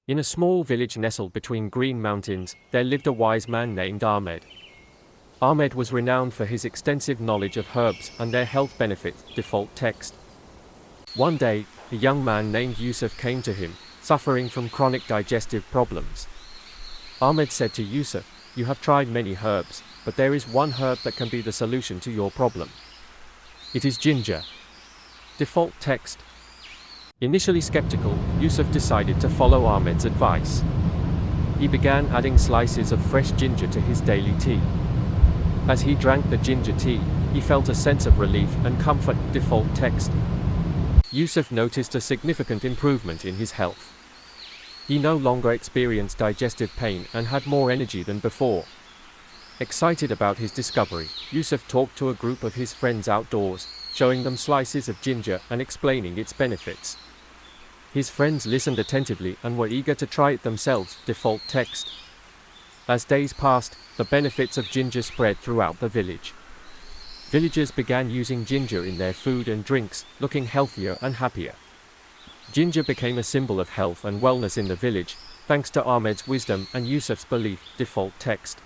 In a small village nestled between green mountains, there lived a wise man named Ahmed. Ahmed was renowned for his extensive knowledge of herbs and their health benefits. Default text. One day, a young man named Yusuf came to him, suffering from chronic digestive problems. Ahmed said to Yusuf, "You have tried many herbs, but there is one herb that can be the solution to your problem. It is ginger." Default text. Initially skeptical, Yusuf decided to follow Ahmed's advice. He began adding slices of fresh ginger to his daily tea. As he drank the ginger tea, he felt a sense of relief and comfort. Default text. Yusuf noticed a significant improvement in his health. He no longer experienced digestive pain and had more energy than before. Excited about his discovery, Yusuf talked to a group of his friends outdoors, showing them slices of ginger and explaining its benefits. His friends listened attentively and were eager to try it themselves. Default text. As days passed, the benefits of ginger spread throughout the village. Villagers began using ginger in their food and drinks, looking healthier and happier. Ginger became a symbol of health and wellness in the village, thanks to Ahmed's wisdom and Yusuf's belief. Default text.